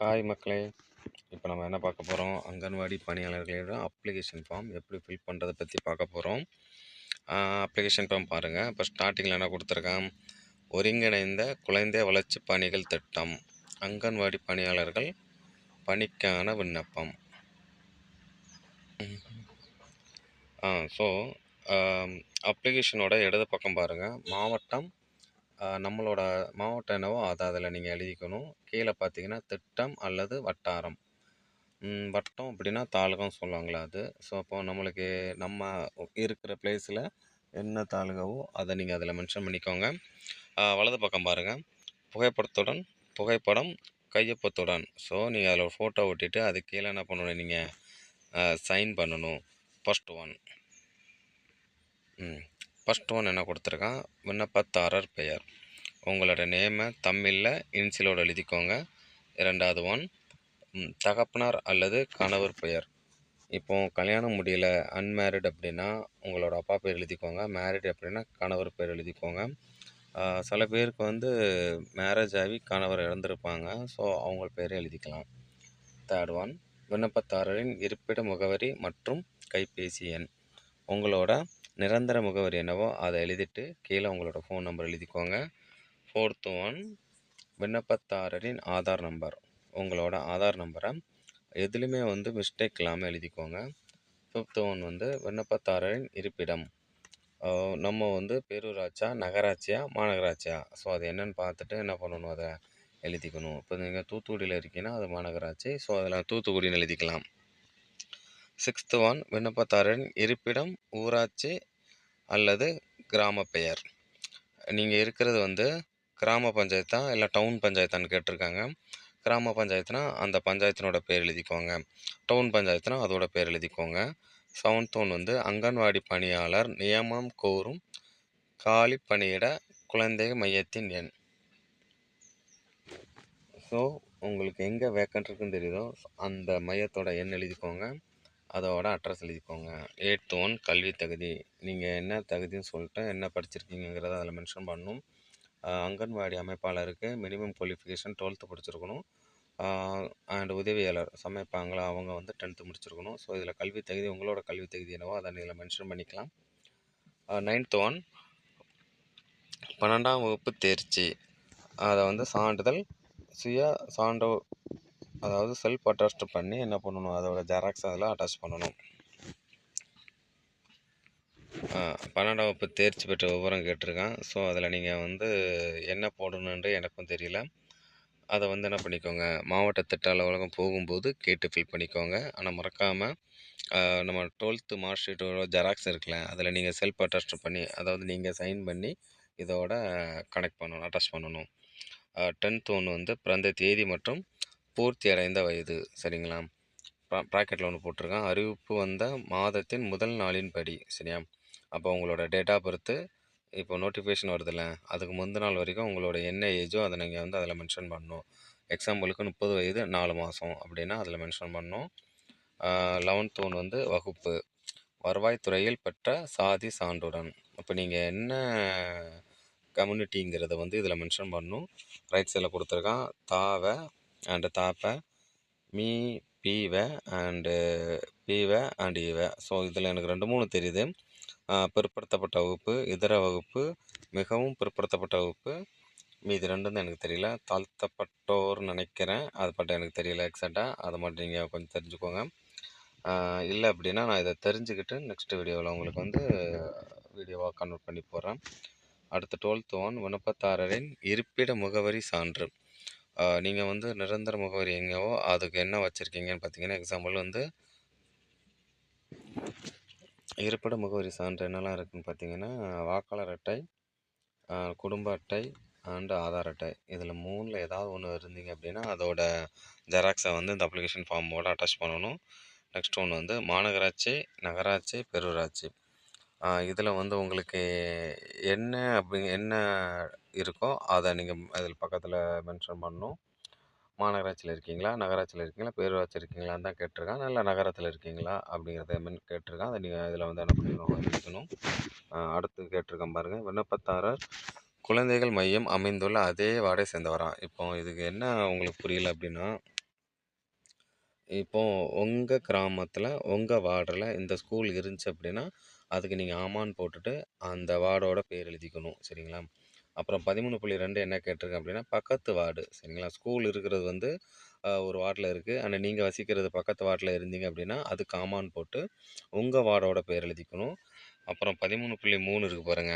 Hi மக்களே! இப்போ நம்ம என்ன பார்க்க போகிறோம், அங்கன்வாடி பணியாளர்களோட அப்ளிகேஷன் ஃபார்ம் எப்படி ஃபில் பண்ணுறத பற்றி பார்க்க போகிறோம். அப்ளிகேஷன் ஃபார்ம் பாருங்கள். இப்போ ஸ்டார்டிங்கில் என்ன கொடுத்துருக்கான், ஒருங்கிணைந்த குழந்தை வளர்ச்சி பணிகள் திட்டம், அங்கன்வாடி பணியாளர்கள் பணிக்கான விண்ணப்பம். ஸோ அப்ளிகேஷனோட இடது பக்கம் பாருங்கள், மாவட்டம், நம்மளோட மாவட்டம் என்னவோ அதை அதில் நீங்கள் எழுதிக்கணும். கீழே பார்த்தீங்கன்னா திட்டம் அல்லது வட்டாரம். வட்டம் அப்படின்னா தாலுகான்னு சொல்லுவாங்களா அது. ஸோ அப்போ நம்மளுக்கு நம்ம இருக்கிற பிளேஸில் என்ன தாலுகாவோ அதை நீங்கள் அதில் மென்ஷன் பண்ணிக்கோங்க. வலது பக்கம் பாருங்கள், புகைப்படத்துடன் புகைப்படம் கையொப்பத்துடன். ஸோ நீங்கள் அதில் ஒரு ஃபோட்டோ ஒட்டிட்டு அது கீழே என்ன பண்ணணும், நீங்கள் சைன் பண்ணணும். ஃபஸ்ட் ஒன் என்ன கொடுத்துருக்கான், விண்ணப்பதாரர் பெயர், உங்களோட நேமை தமிழில் இன்சிலோடு எழுதிக்கோங்க. இரண்டாவது ஒன், தகப்பனார் அல்லது கணவர் பெயர். இப்போ கல்யாணம் முடியல, அன்மேரிட் அப்படின்னா உங்களோட அப்பா பேர் எழுதிக்கோங்க. மேரிட் அப்படின்னா கணவர் பேர் எழுதிக்கோங்க. சில பேருக்கு வந்து மேரேஜ் ஆகி கணவர் இறந்துருப்பாங்க. ஸோ அவங்க பேரை எழுதிக்கலாம். தேர்ட் ஒன், விண்ணப்பதாரரின் இருப்பிட முகவரி மற்றும் கைபேசி எண். உங்களோட நிரந்தர முகவரி என்னவோ அதை எழுதிட்டு கீழே உங்களோட ஃபோன் நம்பர் எழுதிக்கோங்க. ஃபோர்த்து ஒன், விண்ணப்பதாரரின் ஆதார் நம்பர். உங்களோட ஆதார் நம்பரை எதுலேயுமே வந்து மிஸ்டேக் இல்லாமல் எழுதிக்கோங்க. ஃபிஃப்த்து ஒன் வந்து விண்ணப்பதாரரின் இருப்பிடம். நம்ம வந்து பேரூராட்சியா, நகராட்சியா, மாநகராட்சியா, ஸோ அது என்னென்னு பார்த்துட்டு என்ன பண்ணணும், அதை எழுதிக்கணும். இப்போ நீங்கள் தூத்துக்குடியில் இருக்கீங்கன்னா அது மாநகராட்சி, ஸோ அதில் தூத்துக்குடின்னு எழுதிக்கலாம். சிக்ஸ்த்து ஒன், விண்ணப்பதாரரின் இருப்பிடம் ஊராட்சி அல்லது கிராம பெயர். நீங்கள் இருக்கிறது வந்து கிராம பஞ்சாயத்தா இல்லை டவுன் பஞ்சாயத்தான்னு கேட்டிருக்காங்க. கிராம பஞ்சாயத்துனா அந்த பஞ்சாயத்தினோட பேர் எழுதிக்கோங்க. டவுன் பஞ்சாயத்துனா அதோட பேர் எழுதிக்கோங்க. செவன்த் ஒன் வந்து அங்கன்வாடி பணியாளர் நியமனம் கோரும் காலி பணியிட குழந்தை மையத்தின் எண். ஸோ உங்களுக்கு எங்கே வேக்கன்ட் இருக்குன்னு தெரியுதோ அந்த மையத்தோட எண் எழுதிக்கோங்க, அதோட அட்ரஸ் எழுதிக்கோங்க. எய்த் ஒன், கல்வி தகுதி. நீங்கள் என்ன தகுதின்னு சொல்லிட்டு என்ன படிச்சிருக்கீங்கிறத அதில் மென்ஷன் பண்ணணும். அங்கன்வாடி அமைப்பாளருக்கு மினிமம் குவாலிஃபிகேஷன் 12th படிச்சிருக்கணும். அண்ட் உதவியாளர் சமைப்பாங்களா அவங்க வந்து 10th முடிச்சிருக்கணும். ஸோ இதில் கல்வி தகுதி, உங்களோட கல்வி தகுதி என்னவோ அதை நீங்கள் மென்ஷன் பண்ணிக்கலாம். 9th ஒன், 12ஆம் வகுப்பு தேர்ச்சி. அதை வந்து சான்றிதழ் சுய சான்று, அதாவது செல்ஃப் அட்டாஸ்ட் பண்ணி என்ன பண்ணணும், அதோட ஜெராக்ஸ் அதில் அட்டாச் பண்ணணும். 12ஆம் வகுப்பு தேர்ச்சி பெற்ற விவரம் கேட்டிருக்கான். ஸோ அதில் நீங்கள் வந்து என்ன போடணுன்ட்டு எனக்கும் தெரியல. அதை வந்து என்ன பண்ணிக்கோங்க, மாவட்ட திட்ட அலுவலகம் போகும்போது கேட்டு ஃபில் பண்ணிக்கோங்க. ஆனால் மறக்காமல் நம்ம 12th மார்க் ஷீட்டோட ஜெராக்ஸ் இருக்குல்ல, அதில் நீங்கள் செல்ஃப் அட்டாஸ்ட் பண்ணி, அதாவது நீங்கள் சைன் பண்ணி இதோட கனெக்ட் பண்ணணும், அட்டாச் பண்ணணும். 10th ஒன்று வந்து பிறந்த தேதி மற்றும் பூர்த்தி அடைந்த வயது. சரிங்களா? ப்ராக்கெட்டில் ஒன்று போட்டிருக்கான், அறிவிப்பு வந்த மாதத்தின் முதல் நாளின் படி. சரியா? அப்போ உங்களோட டேட் ஆஃப் பர்த்து இப்போ நோட்டிஃபிகேஷன் வருதுல்ல, அதுக்கு முந்தின நாள் வரைக்கும் உங்களோட என்ன ஏஜோ அதை நீங்கள் வந்து அதில் மென்ஷன் பண்ணணும். எக்ஸாம்பிளுக்கு 30 வயது 4 மாதம் அப்படின்னா அதில் மென்ஷன் பண்ணணும். 11th ஒன்று வந்து வகுப்பு, வருவாய்த்துறையில் பெற்ற சாதி சான்றுடன். இப்போ நீங்கள் என்ன கம்யூனிட்டிங்கிறத வந்து இதில் மென்ஷன் பண்ணணும். ரைட் சைடில் கொடுத்துருக்கான் தாவ அண்டு தாப்ப, மீ பீவ அண்டு பீவ அண்ட் ஈவ. ஸோ இதில் எனக்கு 2-3 தெரியுது. பிற்படுத்தப்பட்ட வகுப்பு, இதர வகுப்பு, மிகவும் பிற்படுத்தப்பட்ட வகுப்பு, மீதி 2 தான் எனக்கு தெரியல. தாழ்த்தப்பட்டோர்னு நினைக்கிறேன், அது மட்டும் எனக்கு தெரியல எக்ஸாக்டாக. அதை மட்டும் நீங்கள் கொஞ்சம் தெரிஞ்சுக்கோங்க. இல்லை அப்படின்னா நான் இதை தெரிஞ்சுக்கிட்டு நெக்ஸ்ட் வீடியோவில் உங்களுக்கு வந்து வீடியோவாக கன்வெர்ட் பண்ணி போடுறேன். அடுத்து 12th ஒன், விண்ணப்பதாரரின் இருப்பிட முகவரி சான்று. நீங்கள் வந்து நிரந்தர முகவரி எங்கேவோ அதுக்கு என்ன வச்சுருக்கீங்கன்னு பார்த்தீங்கன்னா, எக்ஸாம்பிள் வந்து இருப்பிட முகவரி சான்று என்னெல்லாம் இருக்குதுன்னு பார்த்தீங்கன்னா, வாக்காளர் அட்டை, குடும்ப அட்டை அண்டு ஆதார் அட்டை. இதில் 3ல் ஏதாவது ஒன்று இருந்தீங்க அப்படின்னா அதோட ஜெராக்ஸை வந்து இந்த அப்ளிகேஷன் ஃபார்மோட அட்டாச் பண்ணணும். நெக்ஸ்ட் ஒன்று வந்து மாநகராட்சி, நகராட்சி, பெரூராட்சி. இதில் வந்து உங்களுக்கு என்ன இருக்கோ அதை நீங்கள் அதில் பக்கத்தில் மென்ஷன் பண்ணணும். மாநகராட்சியில் இருக்கீங்களா, நகராட்சியில் இருக்கீங்களா, பேரூராட்சி இருக்கீங்களான்னு தான் கேட்டிருக்கான். இல்லை நகரத்தில் இருக்கீங்களா அப்படிங்கிறத கேட்டிருக்கான். அதை நீங்கள் இதில் வந்து என்ன பண்ணிக்கணும், எழுதிக்கணும். அடுத்து கேட்டிருக்கேன் பாருங்கள், விண்ணப்பதாரர் குழந்தைகள் மையம் அமைந்துள்ள அதே வார்டை சேர்ந்தவரா. இப்போ இதுக்கு என்ன உங்களுக்கு புரியல அப்படின்னா, இப்போ உங்க கிராமத்துல, உங்க வார்டுல இந்த ஸ்கூல் இருந்துச்சு அப்படின்னா, அதுக்கு நீங்க ஆமான்னு போட்டுட்டு, அந்த வார்டோட பேர் எழுதிக்கணும். சரிங்களா? அப்புறம் 13.2 என்ன கேட்டிருக்கேன் அப்படின்னா, பக்கத்து வார்டு. சரிங்களா? ஸ்கூல் இருக்கிறது வந்து ஒரு வார்டுல இருக்கு. ஆனா நீங்க வசிக்கிறது பக்கத்து வார்டுல இருந்தீங்க அப்படின்னா, அதுக்கு ஆமான்னு போட்டு, உங்க வார்டோட பேர் எழுதிக்கணும். அப்புறம் 13.3 இருக்கு பாருங்க.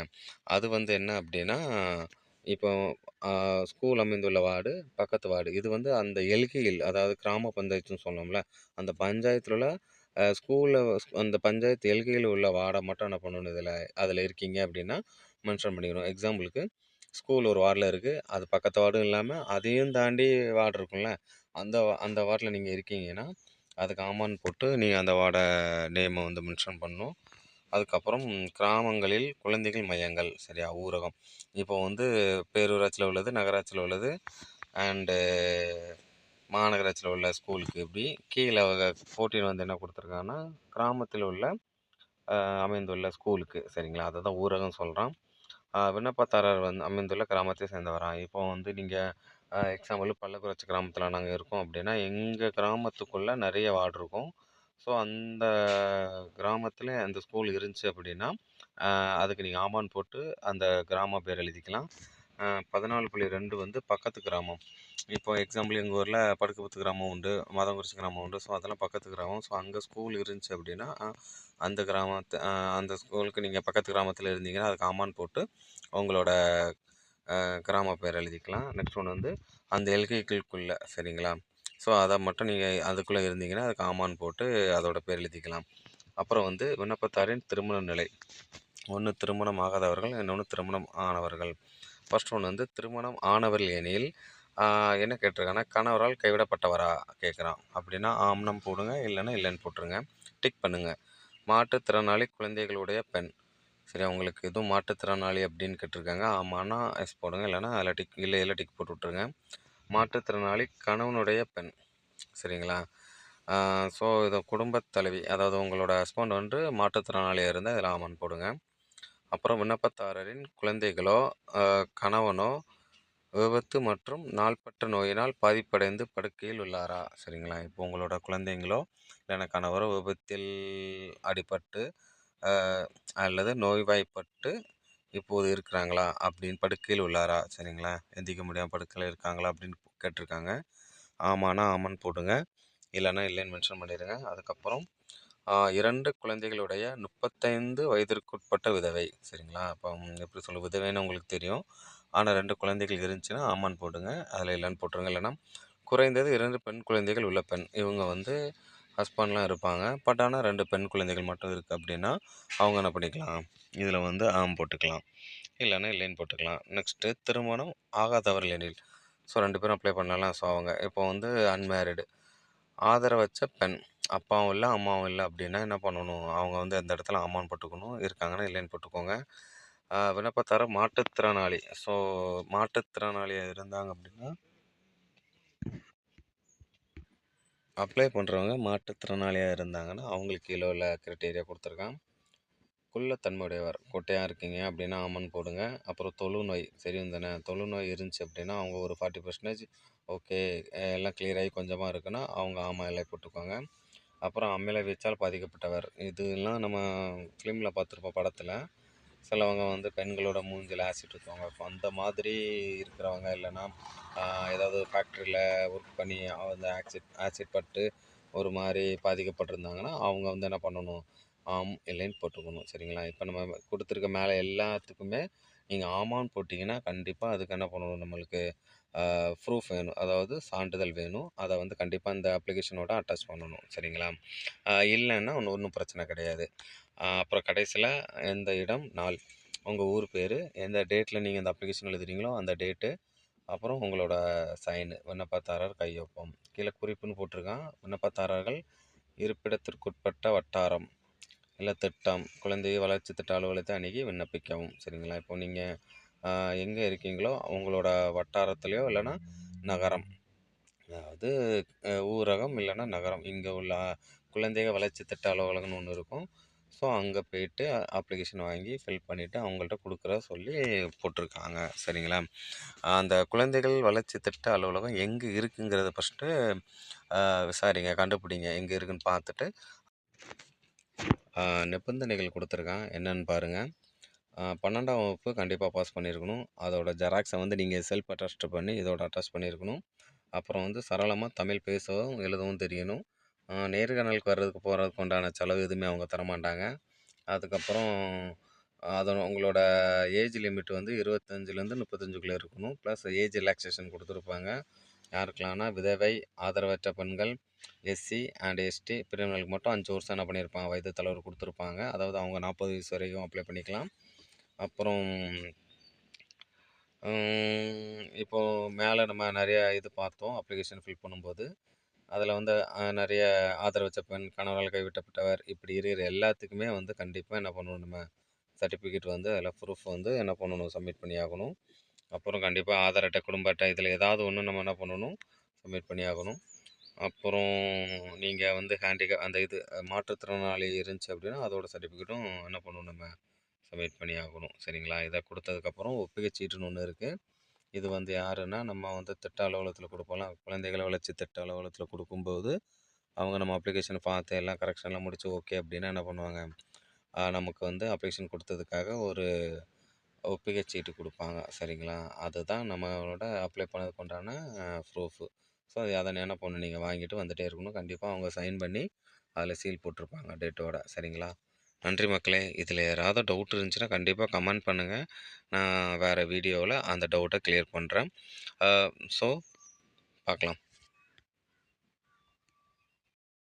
அது வந்து என்ன அப்படின்னா, இப்போ அ ஸ்கூல் அமைந்துள்ள வார்டு, பக்கத்து வார்டு. இது வந்து அந்த எல்கையில், அதாவது கிராம பஞ்சாயத்துன்னு சொன்னோம்ல, அந்த பஞ்சாயத்துல உள்ள ஸ்கூல்ல அந்த பஞ்சாயத்து எல்கையில் உள்ள வார்ட மட்டும் என்ன பண்ணணும் இதுல அதுல இருக்கீங்க அப்படின்னா, மென்ஷன் பண்ணிக்கணும். எக்ஸாம்பிளுக்கு ஸ்கூல் ஒரு வார்டுல இருக்கு. அது பக்கத்து வார்டும் இல்லாம, அதையும் தாண்டி வார்டு இருக்கும்ல, அந்த வார்டுல நீங்க இருக்கீங்கன்னா, அதுக்கு ஆமான்னு போட்டு நீங்க அந்த வார்ட நேம வந்து மென்ஷன் பண்ணணும். அதுக்கப்புறம் கிராமங்களில் குழந்தைகள் மையங்கள் சரியா? ஊரகம். இப்போ வந்து பேரூராட்சியில உள்ளது, நகராட்சியில உள்ளது அண்டு மாநகராட்சியில உள்ள ஸ்கூலுக்கு இப்படி. கீழ 14 வந்து என்ன குடுத்துருக்காங்கன்னா, கிராமத்தில் உள்ள அமைந்துள்ள ஸ்கூலுக்கு சரிங்களா? அததான் ஊரகம் சொல்றான். விண்ணப்பதாரர் வந்து அமைந்துள்ள கிராமத்தை சேர்ந்தவரா? இப்போ வந்து நீங்க எக்ஸாம்பிள் பள்ளக்குறிச்சி கிராமத்தில நாங்க இருக்கோம் அப்படின்னா, எங்க கிராமத்துக்குள்ள நெறைய வார்டு இருக்கும். ஸோ அந்த கிராமத்தில அந்த ஸ்கூல் இருந்துச்சு அப்படின்னா, அ அதுக்கு நீங்க ஆமான்னு போட்டு அந்த கிராம பேர் எழுதிக்கலாம். 14.2 வந்து பக்கத்து கிராமம். இப்போ எக்ஸாம்பிள் எங்க ஊர்ல படுக்குபத்து கிராமம் உண்டு, மாதங்குறிச்சி கிராமம் உண்டு. ஸோ அதெல்லாம் பக்கத்து கிராமம். ஸோ அங்க ஸ்கூல் இருந்துச்சு அப்படின்னா, அந்த கிராமத்து அந்த ஸ்கூலுக்கு நீங்க பக்கத்து கிராமத்தில இருந்தீங்கன்னா, அதுக்கு ஆமான்னு போட்டு உங்களோட கிராம பேர் எழுதிக்கலாம். நெக்ஸ்ட் ஒன் வந்து அந்த எல்கைகளுக்குள்ள சரிங்களா? ஸோ அத மட்டும் நீங்க அதுக்குள்ள இருந்தீங்கன்னா, அதுக்கு ஆமான்னு போட்டு அதோட பேர் எழுதிக்கலாம். அப்புறம் வந்து விண்ணப்பதாரின் திருமண நிலை. ஒண்ணு திருமணம் ஆகாதவர்கள், இன்னொன்னு திருமணம் ஆனவர்கள். ஃபர்ஸ்ட் ஒன் வந்து திருமணம் ஆனவர்கள் எனில், ஆ என்ன கேட்டிருக்கான்னா, கணவரால் கைவிடப்பட்டவரா கேட்குறான். அப்படின்னா ஆம்ன்னு போடுங்க, இல்லன்னா இல்லன்னு போட்டுருங்க. டிக் பண்ணுங்க. மாற்றுத்திறனாளி குழந்தைகளுடைய பெண். சரியா? உங்களுக்கு எதுவும் மாற்றுத்திறனாளி அப்படின்னு கேட்டிருக்காங்க. ஆமான்னா எஸ் போடுங்க. இல்லன்னா அதில டிக் இல்ல டிக் போட்டு விட்டுருங்க. மாற்றுத்திறனாளி கணவனுடைய பெண். சரிங்களா? ஸோ இது குடும்பத் தலைவி. அதாவது உங்களோட ஹஸ்பண்ட் வந்து மாற்றுத்திறனாளியா இருந்தா இதில ஆமான்னு போடுங்க. அப்புறம் விண்ணப்பதாரரின் குழந்தைகளோ, கணவனோ விபத்து மற்றும் நாள்பட்ட நோயினால் பாதிப்படைந்து படுக்கையில் உள்ளாரா? சரிங்களா? இப்போ உங்களோட குழந்தைங்களோ, இல்லன்னா கணவரோ விபத்தில் அடிபட்டு, அ அல்லது நோய்வாய்ப்பட்டு இப்போது இருக்கிறாங்களா? அப்படின்னு படுக்கையில் உள்ளாரா? சரிங்களா? எந்திரிக்க முடியாம படுக்கையில இருக்காங்களா? அப்படின்னு கேட்டிருக்காங்க. ஆமான்னா ஆமான்னு போடுங்க. இல்லன்னா இல்லைன்னு மென்ஷன் பண்ணிடுங்க. அதுக்கப்புறம் 2 குழந்தைகளுடைய 35 வயதிற்குட்பட்ட விதவை. சரிங்களா? அப்போ எப்படி சொல்ல விதவைன்னு உங்களுக்கு தெரியும். ஆனா 2 குழந்தைகள் இருந்துச்சுன்னா, ஆமான்னு போடுங்க. அதில இல்லன்னு போட்டுருங்க. இல்லன்னா குறைந்தது 2 பெண் குழந்தைகள் உள்ள பெண். இவங்க வந்து ஹஸ்பண்ட்லாம் இருப்பாங்க. பட் ஆனா 2 பெண் குழந்தைகள் மட்டும் இருக்கு அப்படின்னா, அவங்க என்ன பண்ணிக்கலாம், இதில வந்து ஆம் போட்டுக்கலாம். இல்லன்னா இல்லைன்னு போட்டுக்கலாம். நெக்ஸ்ட்டு திருமணம் ஆகாதவர்கள் எனில். ஸோ 2 பேரும் அப்ளை பண்ணலாம். ஸோ அவங்க இப்போ வந்து அன்மேரிடு. ஆதரவற்ற பெண். அப்பாவும் இல்ல, அம்மாவும் இல்ல அப்டின்னா என்ன பண்ணணும்? அவங்க வந்து அந்த இடத்துல ஆமான்னு போட்டுக்கணும். இருக்காங்கன்னா இல்லைன்னு போட்டுக்கோங்க. விண்ணப்பதாரர் மாற்றுத்திறனாளி. ஸோ மாற்றுத்திறனாளியா இருந்தாங்க அப்டின்னா, அப்ளை பண்றவங்க மாற்றுத்திறனாளியா இருந்தாங்கன்னா, அவங்களுக்கு கீழ உள்ள கிரைட்டீரியா குடுத்துருக்கான். குள்ளத்தன்மையுடையவர். குட்டையா இருக்கீங்க அப்டின்னா ஆமான்னு போடுங்க. அப்புறம் தொழுநோய் தெரியும் தானே? தொழுநோய் இருந்துச்சு அப்டின்னா, அவங்க ஒரு 40% ஓகே எல்லாம் கிளியர் ஆகி கொஞ்சமா இருக்குன்னா, அவங்க ஆமா இல்லை போட்டுக்கோங்க. அப்புறம் அமில வீச்சால் பாதிக்கப்பட்டவர். இதெல்லாம் நம்ம ஃபிலிம்ல பார்த்துருப்போம் படத்துல. சிலவங்க வந்து பெண்களோட மூஞ்சில ஆசிட் ஊத்துவாங்க. ஸோ அந்த மாதிரி இருக்கிறவங்க இல்லன்னா, ஆ ஏதாவது ஃபேக்ட்ரியில ஒர்க் பண்ணி அந்த ஆசிட் பட்டு ஒரு மாரி பாதிக்கப்பட்டிருந்தாங்கன்னா, அவங்க வந்து என்ன பண்ணணும்? ஆம், இல்லைன்னு போட்டுக்கணும். சரிங்களா? இப்ப நம்ம குடுத்துருக்க மேல எல்லாத்துக்குமே நீங்க ஆமான்னு போட்டீங்கன்னா, கண்டிப்பா அதுக்கு என்ன பண்ணணும் நம்மளுக்கு ப்ரூஃப் வேணும். அதாவது சான்றிதழ் வேணும். அத வந்து கண்டிப்பா இந்த அப்ளிகேஷனோட அட்டாச் பண்ணணும். சரிங்களா? இல்லன்னா ஒண்ணும் பிரச்சனை கிடையாது. அப்புறம் கடைசில எந்த இடம், நாள், உங்க ஊர் பேரு, எந்த டேட்ல நீங்க இந்த அப்ளிகேஷன் எழுதுறீங்களோ அந்த டேட்டு, அப்புறம் உங்களோட சைனு, விண்ணப்பதாரர் கையொப்பம். கீழ குறிப்புன்னு போட்டிருக்கான். விண்ணப்பதாரர்கள் இருப்பிடத்திற்குட்பட்ட வட்டாரம், இல்ல திட்டம், குழந்தை வளர்ச்சி திட்ட அலுவலகத்தை அணுகி விண்ணப்பிக்கவும். சரிங்களா? இப்போ நீங்க அ எங்க இருக்கீங்களோ, உங்களோட வட்டாரத்திலயோ இல்லன்னா நகரம். அதாவது ஊரகம் இல்லன்னா நகரம். இங்க உள்ள குழந்தைகள் வளர்ச்சி திட்ட அலுவலகம்னு ஒண்ணு இருக்கும். ஸோ அங்கே போயிட்டு அப்ளிகேஷன் வாங்கி ஃபில் பண்ணிவிட்டு அவங்கள்ட்ட கொடுக்குற சொல்லி போட்டிருக்காங்க. சரிங்களா? அந்த குழந்தைகள் வளர்ச்சி திட்ட அலுவலகம் எங்கே இருக்குங்கிறத ஃபஸ்ட்டு விசாரிங்க, கண்டுபிடிங்க. எங்கே இருக்குன்னு பார்த்துட்டு நிபந்தனைகள் கொடுத்துருக்கான் என்னன்னு பாருங்கள். 12ஆம் வகுப்பு கண்டிப்பாக பாஸ் பண்ணியிருக்கணும். அதோட ஜெராக்ஸை வந்து நீங்கள் செல்ஃப் அட்டஸ்ட் பண்ணி இதோட அட்டாச் பண்ணியிருக்கணும். அப்புறம் வந்து சரளமாக தமிழ் பேசவும் எழுதவும் தெரியணும். நேர்காணலுக்கு வர்றதுக்கு போகிறதுக்கு உண்டான செலவு எதுவுமே அவங்க தரமாட்டாங்க. அதுக்கப்புறம் உங்களோட ஏஜ் லிமிட் வந்து 25லேருந்து 35க்குள்ளே இருக்கணும். ப்ளஸ் ஏஜ் ரிலாக்ஸேஷன் கொடுத்துருப்பாங்க. யாருக்கெல்லாம்னா விதவை, ஆதரவற்ற பெண்கள், எஸ்சி அண்ட் எஸ்டி பிரிவினருக்கு மட்டும் 5 வருஷம் என்ன பண்ணியிருப்பாங்க, வயது தளர்வு கொடுத்துருப்பாங்க. அதாவது அவங்க 40 வயசு வரைக்கும் அப்ளை பண்ணிக்கலாம். அப்புறம் இப்போது மேலே நம்ம நிறைய இது பார்த்தோம் அப்ளிகேஷன் ஃபில் பண்ணும்போது. அதில் வந்து நிறைய ஆதரவற்ற பெண், கணவரால் கைவிட்டப்பட்டவர் இப்படி இருக்கிற எல்லாத்துக்குமே வந்து கண்டிப்பாக என்ன பண்ணணும், நம்ம சர்டிஃபிகேட் வந்து அதில் ப்ரூஃப் வந்து என்ன பண்ணணும், சப்மிட் பண்ணி ஆகணும். அப்புறம் கண்டிப்பாக ஆதார் அட்டை, குடும்ப அட்டை இதில் ஏதாவது ஒன்று நம்ம என்ன பண்ணணும், சப்மிட் பண்ணி ஆகணும். அப்புறம் நீங்கள் வந்து அந்த இது மாற்றுத்திறனாளி இருந்துச்சு அப்படின்னா அதோட சர்டிஃபிகேட்டும் என்ன பண்ணணும், நம்ம சப்மிட் பண்ணி ஆகணும். சரிங்களா? இதை கொடுத்ததுக்கப்புறம் ஒப்புகை சீட்டுன்னு ஒன்று இருக்குது. இது வந்து யாருன்னா நம்ம வந்து திட்ட அலுவலகத்தில் கொடுப்போம்ல, குழந்தைகள் வளர்ச்சி திட்ட அலுவலகத்தில் கொடுக்கும்போது அவங்க நம்ம அப்ளிகேஷன் பார்த்து எல்லாம் கரெக்ஷன்லாம் முடிச்சு ஓகே அப்படின்னா என்ன பண்ணுவாங்க, நமக்கு வந்து அப்ளிகேஷன் கொடுத்ததுக்காக ஒரு ஒப்புகை சீட்டு கொடுப்பாங்க. சரிங்களா? அதுதான் நம்மளோட அப்ளை பண்ணதுக்கு உண்டான ப்ரூஃபு. ஸோ அதை என்ன பண்ணணும், நீங்கள் வாங்கிட்டு வந்துகிட்டே இருக்கணும். கண்டிப்பாக அவங்க சைன் பண்ணி அதில் சீல் போட்டிருப்பாங்க டேட்டோட. சரிங்களா? நன்றி மக்களே. இதில் யாராவது டவுட் இருந்துச்சுன்னா கண்டிப்பாக கமெண்ட் பண்ணுங்கள். நான் வேறு வீடியோவில் அந்த டவுட்டை கிளியர் பண்ணுறேன். ஸோ பார்க்கலாம்.